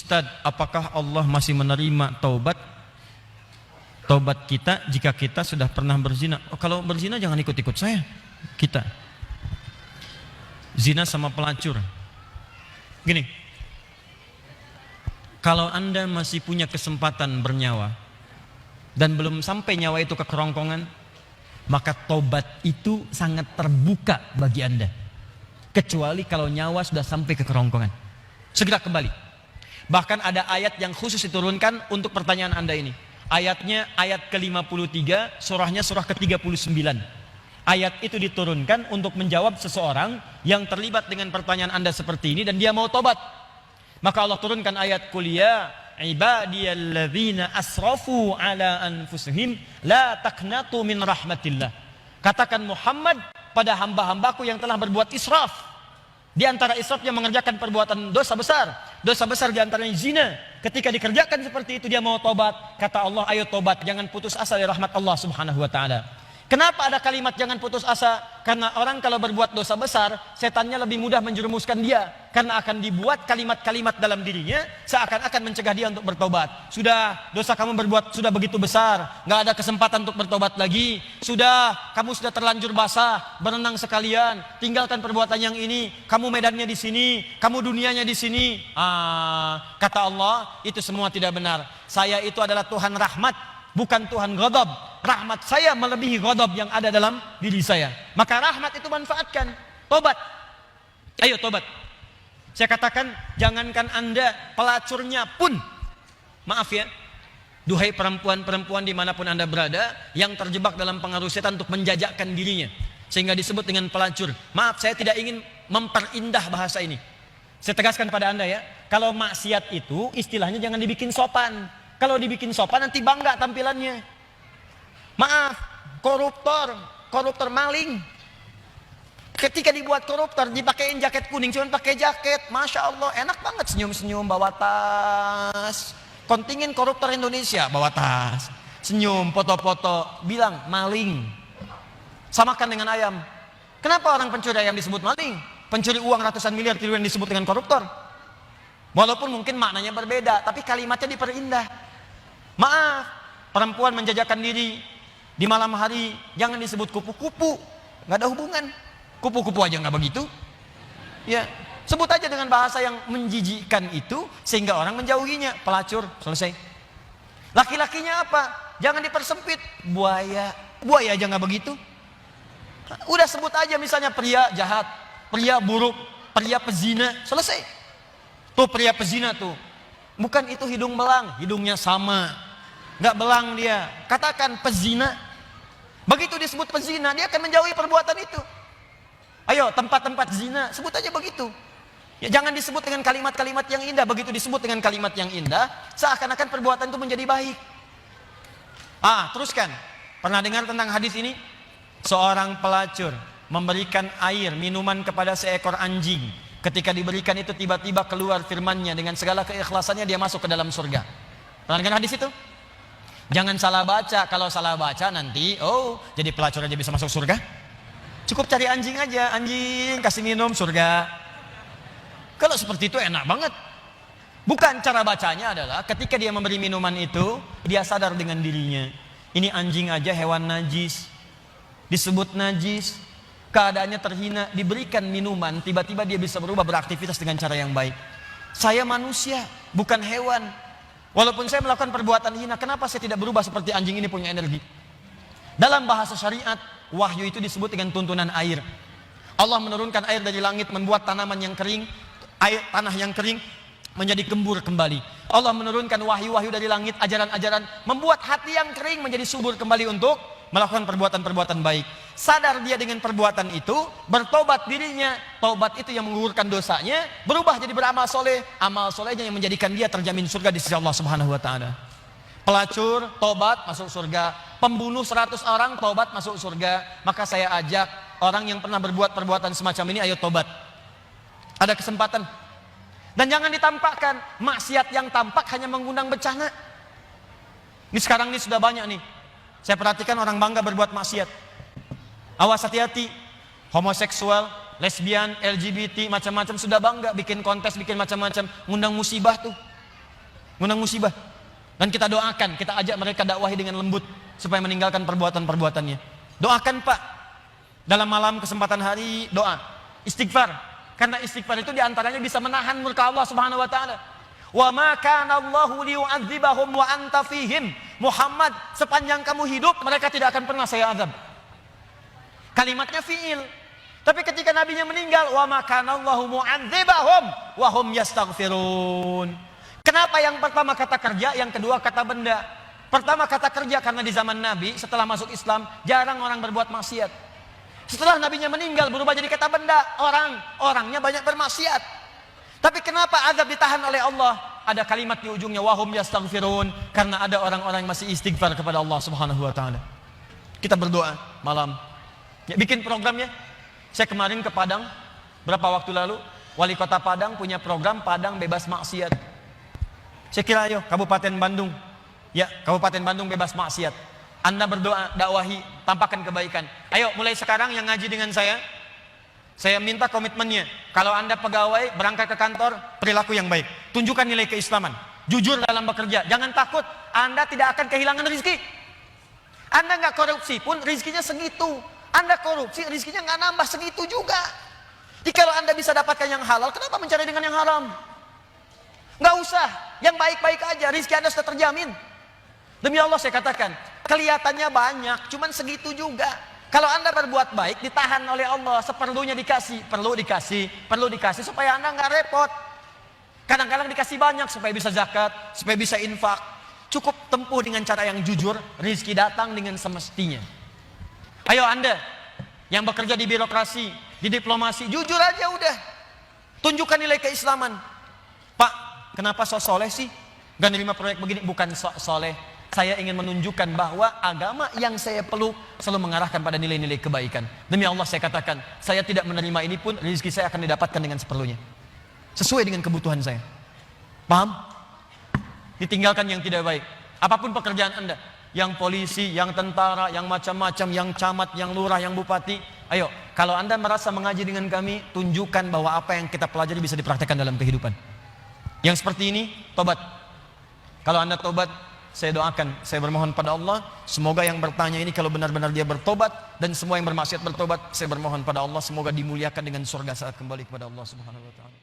Ustadz, apakah Allah masih menerima taubat kita jika kita sudah pernah berzina? Oh, kalau berzina jangan ikut-ikut saya. Kita zina sama pelacur. Gini, kalau Anda masih punya kesempatan bernyawa dan belum sampai nyawa itu ke kerongkongan, maka taubat itu sangat terbuka bagi Anda. Kecuali kalau nyawa sudah sampai ke kerongkongan, segera kembali. Bahkan ada ayat yang khusus diturunkan untuk pertanyaan Anda ini. Ayatnya ayat ke-53, surahnya surah ke-39. Ayat itu diturunkan untuk menjawab seseorang yang terlibat dengan pertanyaan Anda seperti ini dan dia mau tobat. Maka Allah turunkan ayat Qul ya ibadiyalladzina asrafu ala anfusihim la taqnatu min rahmatillah. Katakan Muhammad pada hamba-hambaku yang telah berbuat israf. Di antara israf yang mengerjakan perbuatan dosa besar. Dosa besar di antaranya zina. Ketika dikerjakan seperti itu dia mau tobat. Kata Allah, ayo tobat, jangan putus asa dari rahmat Allah Subhanahu wa taala. Kenapa ada kalimat jangan putus asa? Karena orang kalau berbuat dosa besar, setannya lebih mudah menjerumuskan dia. Karena akan dibuat kalimat-kalimat dalam dirinya seakan-akan mencegah dia untuk bertobat. Sudah, dosa kamu berbuat sudah begitu besar, nggak ada kesempatan untuk bertobat lagi. Sudah, kamu sudah terlanjur basah, berenang sekalian, tinggalkan perbuatan yang ini. Kamu medannya di sini, kamu dunianya di sini. Kata Allah, itu semua tidak benar. Saya itu adalah Tuhan rahmat, bukan Tuhan ghadab. Rahmat saya melebihi ghadab yang ada dalam diri saya. Maka rahmat itu manfaatkan. Tobat. Ayo tobat. Saya katakan, jangankan Anda, pelacurnya pun. Maaf ya. Duhai perempuan-perempuan dimanapun Anda berada, yang terjebak dalam pengaruh setan untuk menjajakkan dirinya, sehingga disebut dengan pelacur. Maaf, saya tidak ingin memperindah bahasa ini. Saya tegaskan pada Anda ya, kalau maksiat itu istilahnya jangan dibikin sopan. Kalau dibikin sopan nanti bangga tampilannya. Maaf, koruptor maling. Ketika dibuat koruptor, dipakein jaket kuning, cuma pakai jaket, masya Allah, enak banget senyum-senyum bawa tas. Kontingen koruptor Indonesia bawa tas, senyum, foto-foto, bilang maling. Samakan dengan ayam. Kenapa orang pencuri ayam disebut maling? Pencuri uang ratusan miliar triliun disebut dengan koruptor. Walaupun mungkin maknanya berbeda, tapi kalimatnya diperindah. Maaf, perempuan menjajakan diri di malam hari jangan disebut kupu-kupu, nggak ada hubungan. Kupu-kupu aja nggak begitu. Ya, sebut aja dengan bahasa yang menjijikkan itu sehingga orang menjauhinya. Pelacur, selesai. Laki-lakinya apa? Jangan dipersempit. Buaya aja nggak begitu. Udah sebut aja misalnya pria jahat, pria buruk, pria pezina, selesai. Tuh pria pezina tuh. Bukan itu hidung belang, hidungnya sama. Nggak belang dia. Katakan pezina. Begitu disebut pezina, dia akan menjauhi perbuatan itu. Ayo, tempat-tempat zina, sebut aja begitu. Ya, jangan disebut dengan kalimat-kalimat yang indah. Begitu disebut dengan kalimat yang indah, seakan-akan perbuatan itu menjadi baik. Teruskan. Pernah dengar tentang hadis ini? Seorang pelacur memberikan air, minuman kepada seekor anjing. Ketika diberikan itu tiba-tiba keluar firman-Nya dengan segala keikhlasannya dia masuk ke dalam surga. Pernah dengar hadis itu? Jangan salah baca. Kalau salah baca nanti, jadi pelacur aja bisa masuk surga. Cukup cari anjing aja, anjing kasih minum surga. Kalau seperti itu enak banget. Bukan, cara bacanya adalah ketika dia memberi minuman itu, dia sadar dengan dirinya. Ini anjing aja hewan najis, disebut najis, keadaannya terhina, diberikan minuman, tiba-tiba dia bisa berubah beraktivitas dengan cara yang baik. Saya manusia, bukan hewan. Walaupun saya melakukan perbuatan hina, kenapa saya tidak berubah seperti anjing ini punya energi? Dalam bahasa syariat, wahyu itu disebut dengan tuntunan air. Allah menurunkan air dari langit, membuat tanaman yang kering, tanah yang kering menjadi gembur kembali. Allah menurunkan wahyu-wahyu dari langit, ajaran-ajaran, membuat hati yang kering menjadi subur kembali untuk melakukan perbuatan-perbuatan baik. Sadar dia dengan perbuatan itu, bertobat dirinya. Taubat itu yang menggugurkan dosanya, berubah jadi beramal soleh. Amal solehnya yang menjadikan dia terjamin surga di sisi Allah Subhanahu wa taala. Pelacur tobat masuk surga, pembunuh 100 orang tobat masuk surga. Maka saya ajak orang yang pernah berbuat perbuatan semacam ini, ayo tobat. Ada kesempatan. Dan jangan ditampakkan. Maksiat yang tampak hanya mengundang bencana. Ini sekarang ini sudah banyak nih. Saya perhatikan orang bangga berbuat maksiat. Awas, hati-hati. Homoseksual, lesbian, LGBT, macam-macam sudah bangga bikin kontes, bikin macam-macam, ngundang musibah tuh. ngundang musibah. Dan kita doakan, kita ajak mereka dakwahi dengan lembut supaya meninggalkan perbuatan-perbuatannya. Doakan Pak, dalam malam kesempatan hari doa, istighfar. Karena istighfar itu diantaranya bisa menahan murka Allah Subhanahu Wa Taala. Wa ma kana Allahu liyu'adzibahum wa anta fihim. Muhammad, sepanjang kamu hidup mereka tidak akan pernah saya azab. Kalimatnya fiil. Tapi ketika nabinya meninggal, wa ma kana Allahu mu'adzibahum wa hum yastaghfirun. Kenapa yang pertama kata kerja, yang kedua kata benda? Pertama kata kerja karena di zaman Nabi setelah masuk Islam jarang orang berbuat maksiat. Setelah nabinya meninggal berubah jadi kata benda, orangnya banyak bermaksiat. Tapi kenapa azab ditahan oleh Allah? Ada kalimat di ujungnya wahum yastaghfirun, karena ada orang-orang yang masih istighfar kepada Allah Subhanahu Wa Taala. Kita berdoa malam. Ya, bikin programnya. Saya kemarin ke Padang berapa waktu lalu, wali kota Padang punya program Padang bebas maksiat. Saya kira ayo Kabupaten Bandung, ya Kabupaten Bandung bebas maksiat. Anda berdoa, dakwahi, tampakkan kebaikan. Ayo mulai sekarang yang ngaji dengan saya minta komitmennya. Kalau Anda pegawai berangkat ke kantor, perilaku yang baik. Tunjukkan nilai keislaman. Jujur dalam bekerja. Jangan takut. Anda tidak akan kehilangan rezeki. Anda nggak korupsi pun rezekinya segitu. Anda korupsi rezekinya nggak nambah segitu juga. Jadi kalau Anda bisa dapatkan yang halal, kenapa mencari dengan yang haram? Nggak usah. Yang baik-baik aja. Rezeki Anda sudah terjamin. Demi Allah saya katakan, kelihatannya banyak, cuman segitu juga. Kalau Anda berbuat baik, ditahan oleh Allah, seperlunya dikasih, perlu dikasih supaya Anda nggak repot. Kadang-kadang dikasih banyak supaya bisa zakat, supaya bisa infak. Cukup tempuh dengan cara yang jujur, rezeki datang dengan semestinya. Ayo Anda yang bekerja di birokrasi, di diplomasi, jujur aja udah. Tunjukkan nilai keislaman. Pak, kenapa sok soleh sih? Gak nerima proyek begini, bukan sok soleh. Saya ingin menunjukkan bahwa agama yang saya peluk selalu mengarahkan pada nilai-nilai kebaikan. Demi Allah saya katakan, saya tidak menerima ini pun rezeki saya akan didapatkan dengan seperlunya. Sesuai dengan kebutuhan saya. Paham? Ditinggalkan yang tidak baik. Apapun pekerjaan Anda, yang polisi, yang tentara, yang macam-macam, yang camat, yang lurah, yang bupati. Ayo, kalau Anda merasa mengaji dengan kami, tunjukkan bahwa apa yang kita pelajari bisa dipraktekkan dalam kehidupan. Yang seperti ini, tobat. Kalau Anda tobat, saya doakan, saya bermohon pada Allah, semoga yang bertanya ini kalau benar-benar dia bertobat, dan semua yang bermaksiat bertobat, saya bermohon pada Allah semoga dimuliakan dengan surga saat kembali kepada Allah Subhanahu Wa Taala.